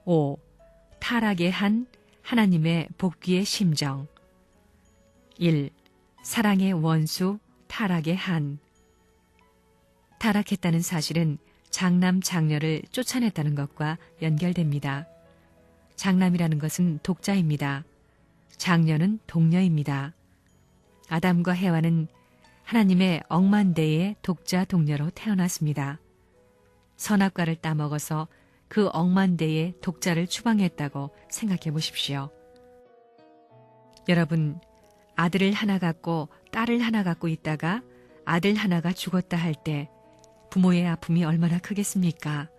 5. 타락에 한 하나님의 복귀의 심정. 1. 사랑의 원수 타락의 한. 타락했다는 사실은 장남 장녀를 쫓아냈다는 것과 연결됩니다. 장남이라는 것은 독자입니다. 장녀는 동녀입니다. 아담과 해와는 하나님의 억만대의 독자 동녀로 태어났습니다. 선악과를 따먹어서 그 억만대의 독자를 추방했다고 생각해 보십시오. 여러분, 아들을 하나 갖고 딸을 하나 갖고 있다가 아들 하나가 죽었다 할 때 부모의 아픔이 얼마나 크겠습니까?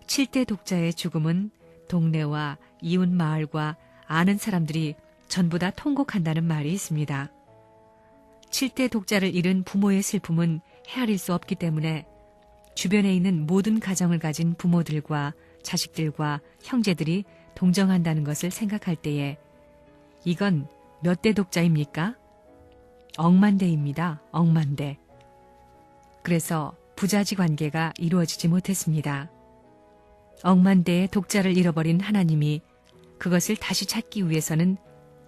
7대 독자의 죽음은 동네와 이웃 마을과 아는 사람들이 전부 다 통곡한다는 말이 있습니다. 7대 독자를 잃은 부모의 슬픔은 헤아릴 수 없기 때문에 주변에 있는 모든 가정을 가진 부모들과 자식들과 형제들이 동정한다는 것을 생각할 때에 이건 몇 대 독자입니까? 억만대입니다. 억만대. 그래서 부자지 관계가 이루어지지 못했습니다. 억만대의 독자를 잃어버린 하나님이 그것을 다시 찾기 위해서는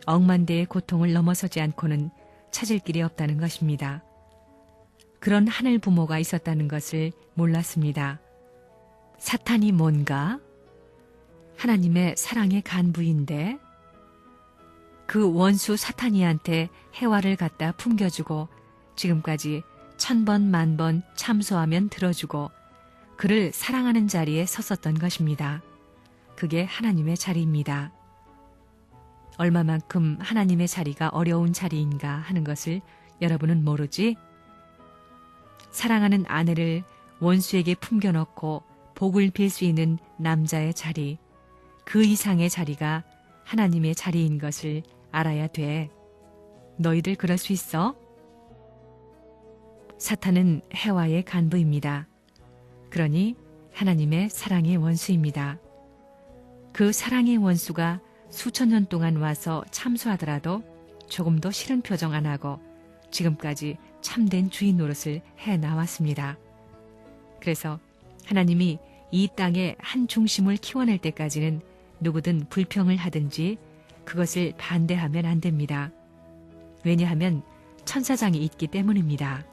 억만대의 고통을 넘어서지 않고는 찾을 길이 없다는 것입니다. 그런 하늘 부모가 있었다는 것을 몰랐습니다. 사탄이 뭔가? 하나님의 사랑의 간부인데 그 원수 사탄이한테 해와를 갖다 품겨주고 지금까지 1000번 만번 참소하면 들어주고 그를 사랑하는 자리에 섰었던 것입니다. 그게 하나님의 자리입니다. 얼마만큼 하나님의 자리가 어려운 자리인가 하는 것을 여러분은 모르지? 사랑하는 아내를 원수에게 품겨놓고 복을 빌 수 있는 남자의 자리, 그 이상의 자리가 하나님의 자리인 것을 알아야 돼. 너희들 그럴 수 있어? 사탄은 해와의 간부입니다. 그러니 하나님의 사랑의 원수입니다. 그 사랑의 원수가 수천 년 동안 와서 참수하더라도 조금도 싫은 표정 안 하고 지금까지 참된 주인 노릇을 해 나왔습니다. 그래서 하나님이 이 땅에 한 중심을 키워낼 때까지는 누구든 불평을 하든지 그것을 반대하면 안 됩니다. 왜냐하면 천사장이 있기 때문입니다.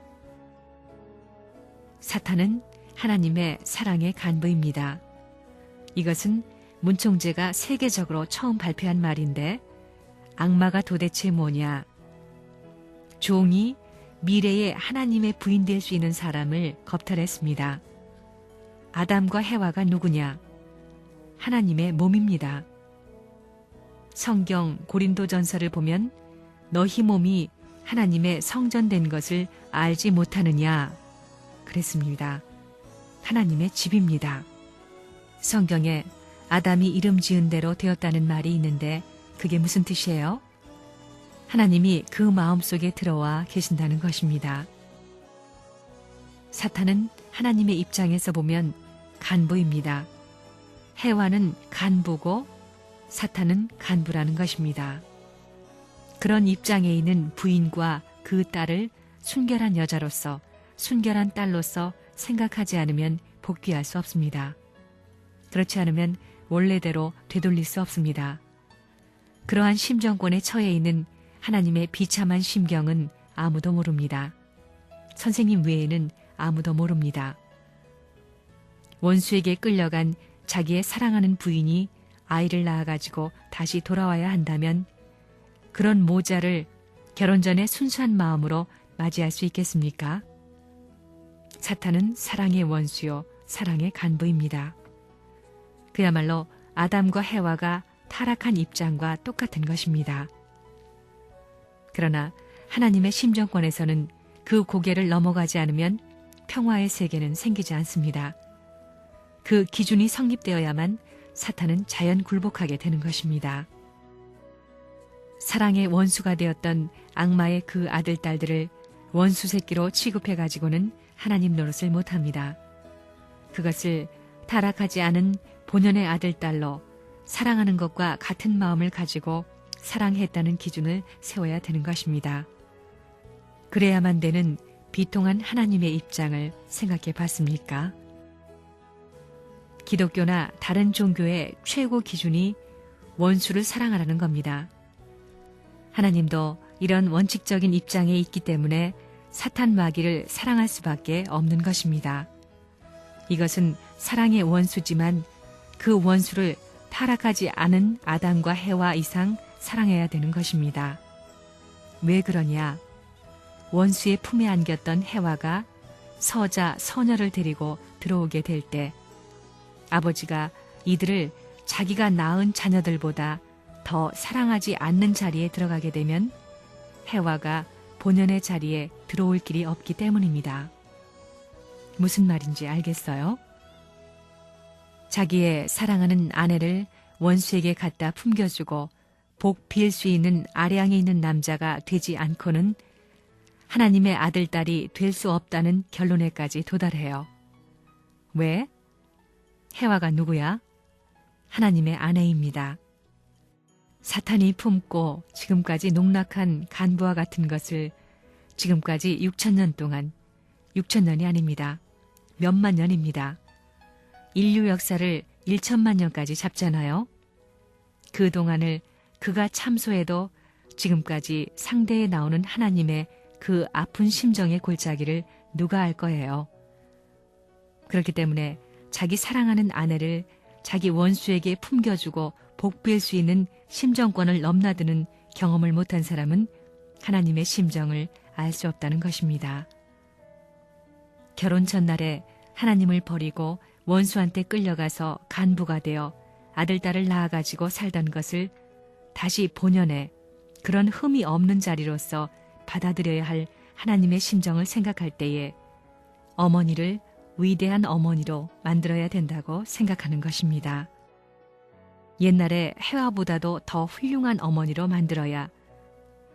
사탄은 하나님의 사랑의 간부입니다. 이것은 문총재가 세계적으로 처음 발표한 말인데 악마가 도대체 뭐냐? 종이 미래의 하나님의 부인 될 수 있는 사람을 겁탈했습니다. 아담과 해와가 누구냐? 하나님의 몸입니다. 성경 고린도전서를 보면 너희 몸이 하나님의 성전된 것을 알지 못하느냐? 그랬습니다. 하나님의 집입니다. 성경에 아담이 이름 지은 대로 되었다는 말이 있는데 그게 무슨 뜻이에요? 하나님이 그 마음속에 들어와 계신다는 것입니다. 사탄은 하나님의 입장에서 보면 간부입니다. 해와는 간부고 사탄은 간부라는 것입니다. 그런 입장에 있는 부인과 그 딸을 순결한 여자로서 순결한 딸로서 생각하지 않으면 복귀할 수 없습니다. 그렇지 않으면 원래대로 되돌릴 수 없습니다. 그러한 심정권에 처해 있는 하나님의 비참한 심경은 아무도 모릅니다. 선생님 외에는 아무도 모릅니다. 원수에게 끌려간 자기의 사랑하는 부인이 아이를 낳아가지고 다시 돌아와야 한다면 그런 모자를 결혼 전에 순수한 마음으로 맞이할 수 있겠습니까? 사탄은 사랑의 원수요, 사랑의 간부입니다. 그야말로 아담과 해와가 타락한 입장과 똑같은 것입니다. 그러나 하나님의 심정권에서는 그 고개를 넘어가지 않으면 평화의 세계는 생기지 않습니다. 그 기준이 성립되어야만 사탄은 자연 굴복하게 되는 것입니다. 사랑의 원수가 되었던 악마의 그 아들, 딸들을 원수 새끼로 취급해가지고는 하나님 노릇을 못합니다. 그것을 타락하지 않은 본연의 아들, 딸로 사랑하는 것과 같은 마음을 가지고 사랑했다는 기준을 세워야 되는 것입니다. 그래야만 되는 비통한 하나님의 입장을 생각해 봤습니까? 기독교나 다른 종교의 최고 기준이 원수를 사랑하라는 겁니다. 하나님도 이런 원칙적인 입장에 있기 때문에 사탄 마귀를 사랑할 수밖에 없는 것입니다. 이것은 사랑의 원수지만 그 원수를 타락하지 않은 아담과 해와 이상 사랑해야 되는 것입니다. 왜 그러냐? 원수의 품에 안겼던 해와가 서자 서녀를 데리고 들어오게 될 때 아버지가 이들을 자기가 낳은 자녀들보다 더 사랑하지 않는 자리에 들어가게 되면 해와가 본연의 자리에 들어올 길이 없기 때문입니다. 무슨 말인지 알겠어요? 자기의 사랑하는 아내를 원수에게 갖다 품겨주고 복 빌 수 있는 아량에 있는 남자가 되지 않고는 하나님의 아들, 딸이 될 수 없다는 결론에까지 도달해요. 왜? 해와가 누구야? 하나님의 아내입니다. 사탄이 품고 지금까지 농락한 간부와 같은 것을 지금까지 6,000년 동안, 6,000년이 아닙니다. 몇만 년입니다. 인류 역사를 1천만 년까지 잡잖아요. 그 동안을 그가 참소해도 지금까지 상대에 나오는 하나님의 그 아픈 심정의 골짜기를 누가 알 거예요. 그렇기 때문에 자기 사랑하는 아내를 자기 원수에게 품겨주고 복빌 수 있는 심정권을 넘나드는 경험을 못한 사람은 하나님의 심정을 알 수 없다는 것입니다. 결혼 전날에 하나님을 버리고 원수한테 끌려가서 간부가 되어 아들, 딸을 낳아가지고 살던 것을 다시 본연의 그런 흠이 없는 자리로서 받아들여야 할 하나님의 심정을 생각할 때에 어머니를 위대한 어머니로 만들어야 된다고 생각하는 것입니다. 옛날에 해와보다도 더 훌륭한 어머니로 만들어야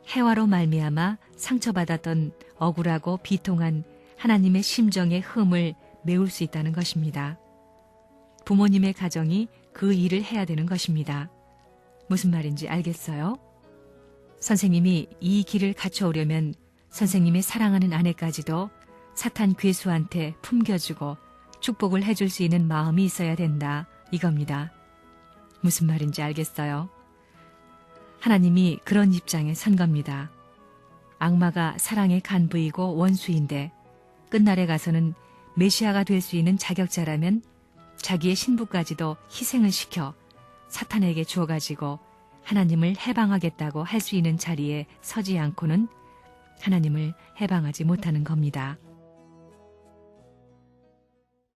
해와로 말미암아 상처받았던 억울하고 비통한 하나님의 심정의 흠을 메울 수 있다는 것입니다. 부모님의 가정이 그 일을 해야 되는 것입니다. 무슨 말인지 알겠어요? 선생님이 이 길을 갖춰오려면 선생님의 사랑하는 아내까지도 사탄 괴수한테 품겨주고 축복을 해줄 수 있는 마음이 있어야 된다, 이겁니다. 무슨 말인지 알겠어요? 하나님이 그런 입장에 선 겁니다. 악마가 사랑의 간부이고 원수인데 끝날에 가서는 메시아가 될 수 있는 자격자라면 자기의 신부까지도 희생을 시켜 사탄에게 주어가지고 하나님을 해방하겠다고 할 수 있는 자리에 서지 않고는 하나님을 해방하지 못하는 겁니다.